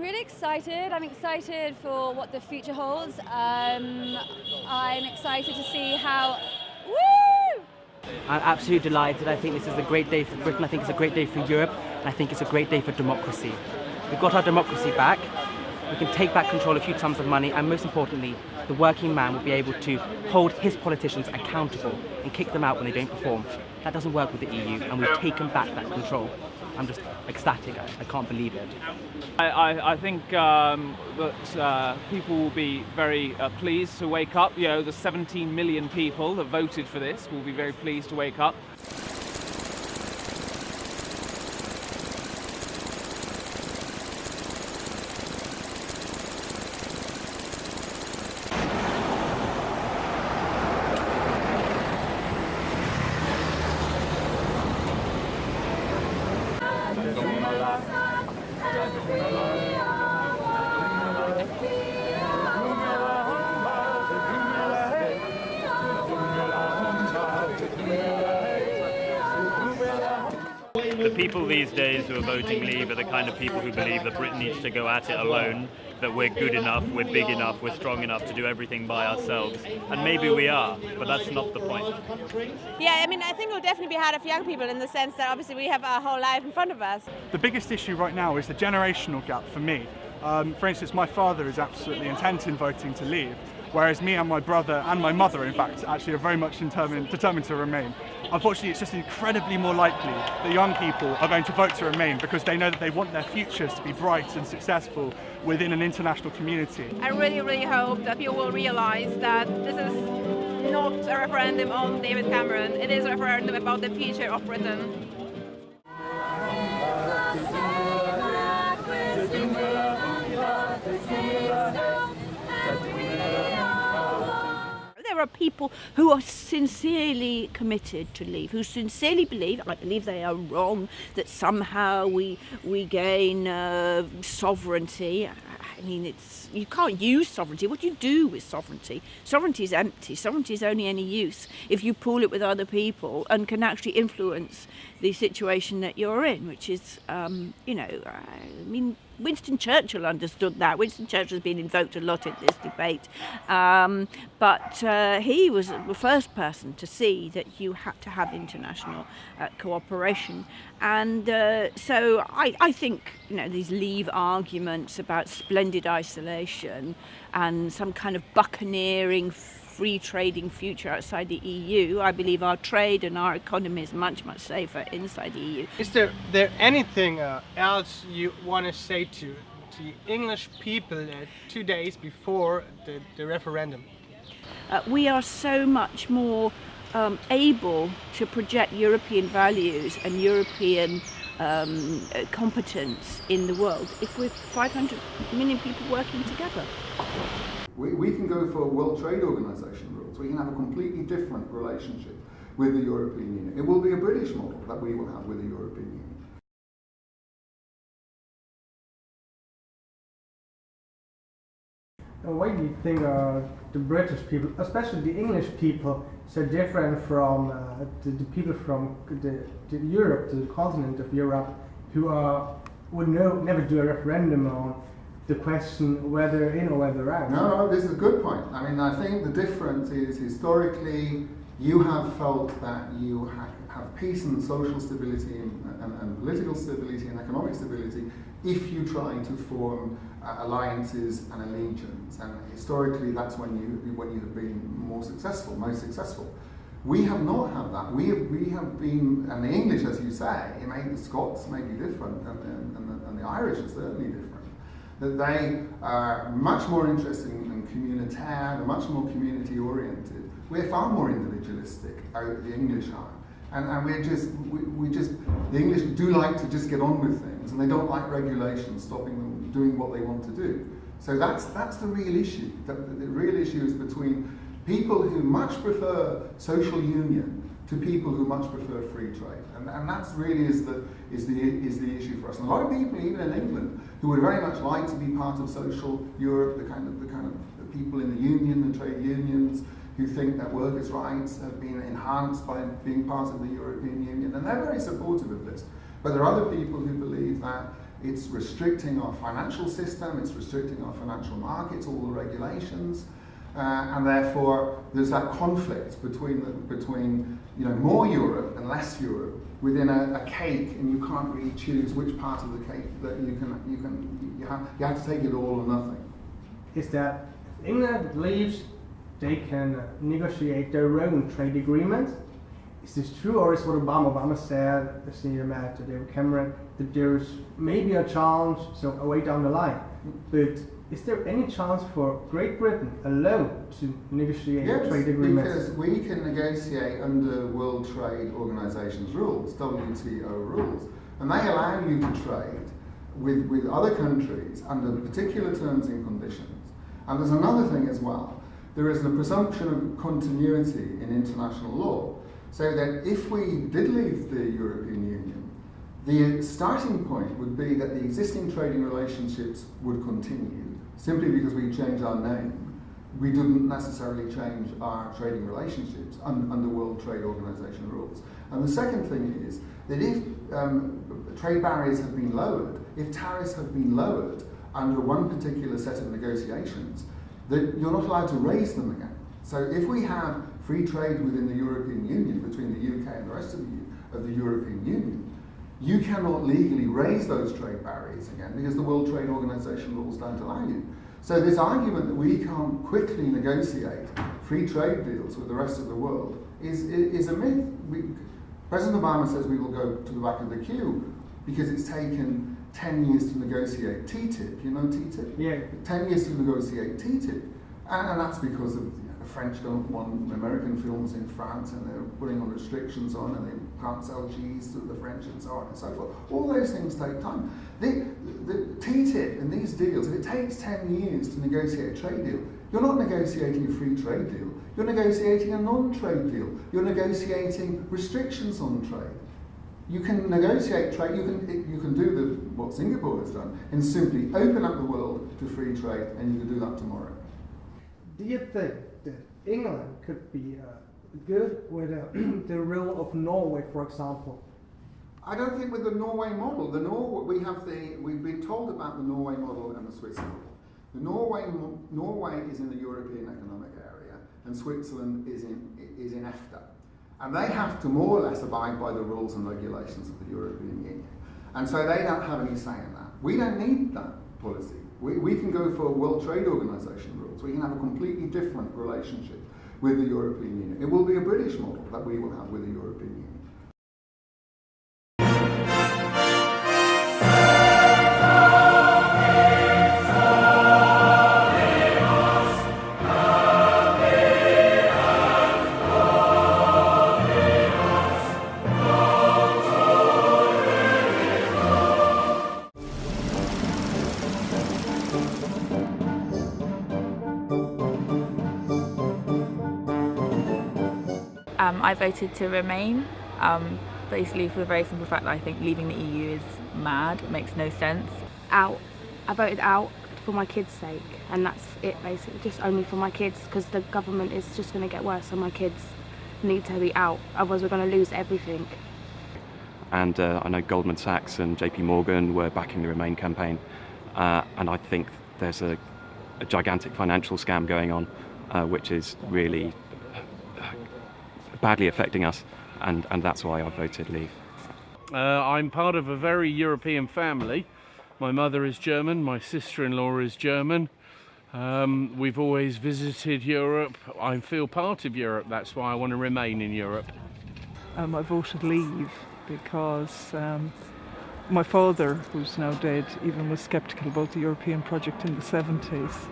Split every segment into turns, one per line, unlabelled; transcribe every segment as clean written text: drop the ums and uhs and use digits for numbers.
really excited. I'm excited for what the future holds. I'm excited to see how... Woo!
I'm absolutely delighted. I think this is a great day for Britain. I think it's a great day for Europe. And I think it's a great day for democracy. We've got our democracy back. We can take back control of huge sums of money, and most importantly, the working man will be able to hold his politicians accountable and kick them out when they don't perform. That doesn't work with the EU, and we've taken back that control. I'm just ecstatic. I can't believe it.
I think that people will be very pleased to wake up. You know, the 17 million people that voted for this will be very pleased to wake up.
The people these days who are voting Leave are the kind of people who believe that Britain needs to go at it alone, that we're good enough, we're big enough, we're strong enough to do everything by ourselves. And maybe we are, but that's not the point.
Yeah, I mean, I think it will definitely be hard for young people in the sense that obviously we have our whole life in front of us.
The biggest issue right now is the generational gap for me. For instance, my father is absolutely intent in voting to leave, whereas me and my brother and my mother, in fact, actually are very much determined to remain. Unfortunately, it's just incredibly more likely that young people are going to vote to remain because they know that they want their futures to be bright and successful within an international community.
I really, really hope that people will realise that this is not a referendum on David Cameron, it is a referendum about the future of Britain.
There are people who are sincerely committed to leave, who sincerely believe, I believe they are wrong, that somehow we gain sovereignty. I mean, you can't use sovereignty. What do you do with sovereignty? Sovereignty is empty. Sovereignty is only any use if you pool it with other people and can actually influence the situation that you're in, which is, I mean, Winston Churchill understood that. Winston Churchill has been invoked a lot in this debate, but he was the first person to see that you had to have international cooperation. And so I think, these Leave arguments about splendid isolation and some kind of buccaneering, free trading future outside the EU. I believe our trade and our economy is much, much safer inside the EU.
Is there anything else you want to say to the English people 2 days before the referendum?
We are so much more able to project European values and European competence in the world if we're 500 million people working together.
We can go for World Trade Organization rules. We can have a completely different relationship with the European Union. It will be a British model that we will have with the European Union.
Why do you think the British people, especially the English people, so different from the people from the Europe, the continent of Europe, who would never do a referendum on the question whether in or whether out?
No, this is a good point. I mean, I think the difference is historically you have felt that you have peace and social stability and political stability and economic stability if you try to form alliances and allegiance. And historically, that's when you have been most successful. We have not had that. We have been, and the English, as you say, the Scots may be different, and the Irish are certainly different. That they are much more interested in communitaire, they're much more community oriented. We're far more individualistic, the English are. And the English do like to just get on with things, and they don't like regulations stopping them doing what they want to do. So that's the real issue. The real issue is between people who much prefer social union to people who much prefer free trade, and that's really is the issue for us. And a lot of people, even in England, who would very much like to be part of social Europe, the kind of people in the union, the trade unions, who think that workers' rights have been enhanced by being part of the European Union, and they're very supportive of this. But there are other people who believe that It's restricting our financial system, it's restricting our financial markets, all the regulations, and therefore there's that conflict between more Europe and less Europe within a cake, and you can't really choose which part of the cake that you have to take it all or nothing.
Is that if England leaves, they can negotiate their own trade agreement? Is this true, or is what Obama said, the senior man to David Cameron, that there's maybe a chance, so way down the line, but is there any chance for Great Britain alone to negotiate trade agreements?
Yes, because we can negotiate under World Trade Organization's rules, WTO rules, and they allow you to trade with other countries under particular terms and conditions. And there's another thing as well. There is a presumption of continuity in international law, so that if we did leave the European Union, the starting point would be that the existing trading relationships would continue, simply because we changed our name. We didn't necessarily change our trading relationships under World Trade Organization rules. And the second thing is that if trade barriers have been lowered, if tariffs have been lowered under one particular set of negotiations, that you're not allowed to raise them again. So if we have free trade within the European Union, between the UK and the rest of the European Union, you cannot legally raise those trade barriers again because the World Trade Organization rules don't allow you. So this argument that we can't quickly negotiate free trade deals with the rest of the world is a myth. President Obama says we will go to the back of the queue because it's taken 10 years to negotiate TTIP. You know TTIP?
Yeah.
10 years to negotiate TTIP. And that's because of the French don't want American films in France, and they're putting on restrictions on, and they can't sell cheese to the French and so on and so forth. All those things take time. The TTIP and these deals, if it takes 10 years to negotiate a trade deal, you're not negotiating a free trade deal, you're negotiating a non-trade deal. You're negotiating restrictions on trade. You can negotiate trade, you can do what Singapore has done, and simply open up the world to free trade, and you can do that tomorrow.
Do you think that England could be good with the role of Norway, for example?
I don't think with the Norway model. We've been told about the Norway model and the Swiss model. The Norway is in the European Economic Area, and Switzerland is in EFTA, and they have to more or less abide by the rules and regulations of the European Union, and so they don't have any say in that. We don't need that policy. We can go for World Trade Organization rules. We can have a completely different relationship with the European Union. It will be a British model that we will have with the European Union.
I voted to remain, basically for the very simple fact that I think leaving the EU is mad, it makes no sense.
Out. I voted out for my kids' sake, and that's it basically, just only for my kids, because the government is just going to get worse, and my kids need to be out, otherwise we're going to lose everything.
And I know Goldman Sachs and JP Morgan were backing the Remain campaign, and I think there's a gigantic financial scam going on, which is really badly affecting us, and that's why I voted leave.
I'm part of a very European family. My mother is German, my sister-in-law is German. We've always visited Europe. I feel part of Europe, that's why I want to remain in Europe.
I voted leave because my father, who's now dead, even was sceptical about the European project in the 70s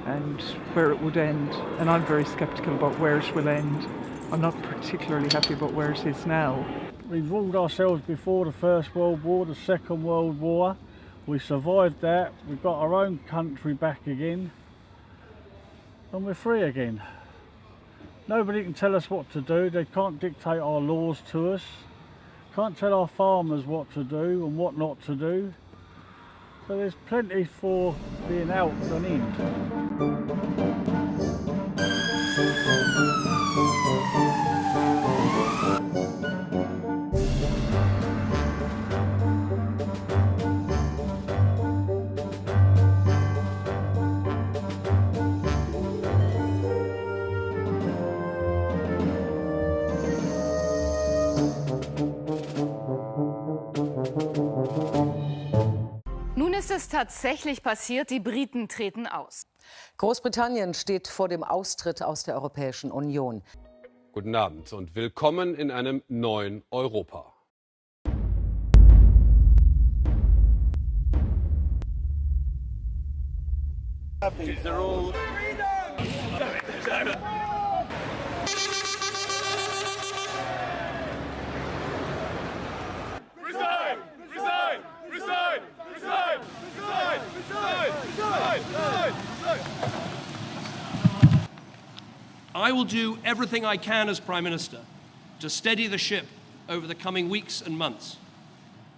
and where it would end, and I'm very sceptical about where it will end. I'm not particularly happy about where it is now.
We've ruled ourselves before the First World War, the Second World War. We survived that, we've got our own country back again, and we're free again. Nobody can tell us what to do, they can't dictate our laws to us, can't tell our farmers what to do and what not to do. So there's plenty for being out than in.
ist tatsächlich passiert. Die Briten treten aus.
Großbritannien steht vor dem Austritt aus der Europäischen Union.
Guten Abend und willkommen in einem neuen Europa.
I will do everything I can as Prime Minister to steady the ship over the coming weeks and months.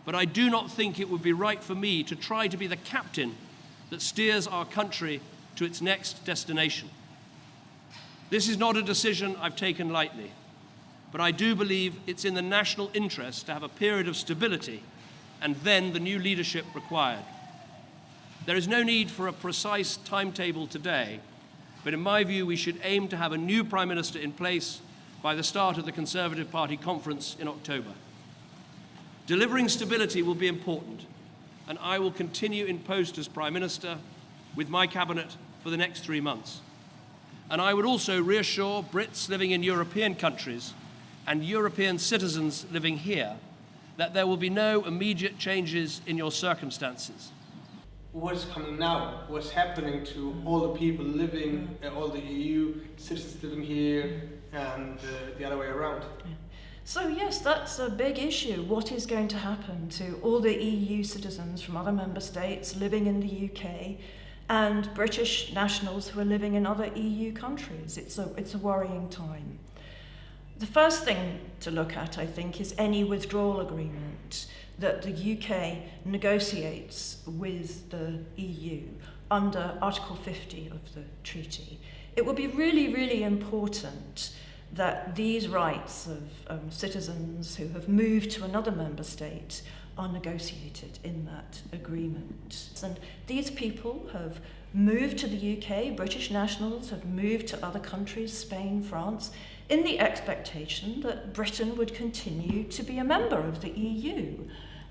But I do not think it would be right for me to try to be the captain that steers our country to its next destination. This is not a decision I've taken lightly, but I do believe it's in the national interest to have a period of stability and then the new leadership required. There is no need for a precise timetable today, but in my view, we should aim to have a new Prime Minister in place by the start of the Conservative Party conference in October. Delivering stability will be important, and I will continue in post as Prime Minister with my cabinet for the next 3 months. And I would also reassure Brits living in European countries and European citizens living here that there will be no immediate changes in your circumstances.
What's coming now? What's happening to all the people living, all the EU citizens living here, and the other way around?
So yes, that's a big issue. What is going to happen to all the EU citizens from other member states living in the UK and British nationals who are living in other EU countries? It's a worrying time. The first thing to look at, I think, is any withdrawal agreement that the UK negotiates with the EU under Article 50 of the treaty. It would be really, really important that these rights of citizens who have moved to another member state are negotiated in that agreement. And these people have moved to the UK, British nationals have moved to other countries, Spain, France, in the expectation that Britain would continue to be a member of the EU.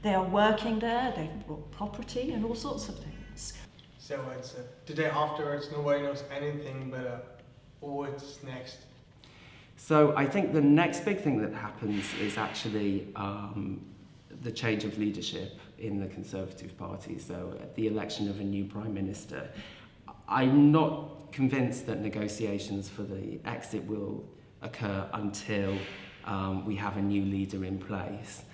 They are working there, they've bought property and all sorts of things.
So it's the day afterwards, nobody knows anything, but what's next?
So I think the next big thing that happens is actually the change of leadership in the Conservative Party, so the election of a new Prime Minister. I'm not convinced that negotiations for the exit will occur until we have a new leader in place.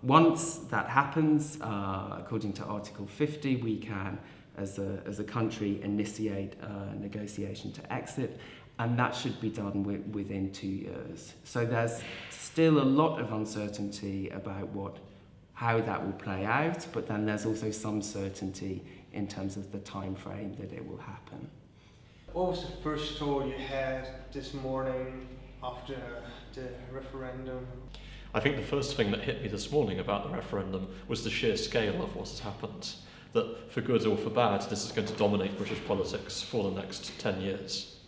Once that happens, according to Article 50, we can, as a country, initiate a negotiation to exit, and that should be done within 2 years. So there's still a lot of uncertainty about how that will play out, but then there's also some certainty in terms of the time frame that it will happen.
What was the first thought you had this morning after the referendum?
I think the first thing that hit me this morning about the referendum was the sheer scale of what has happened. That for good or for bad, this is going to dominate British politics for the next 10 years.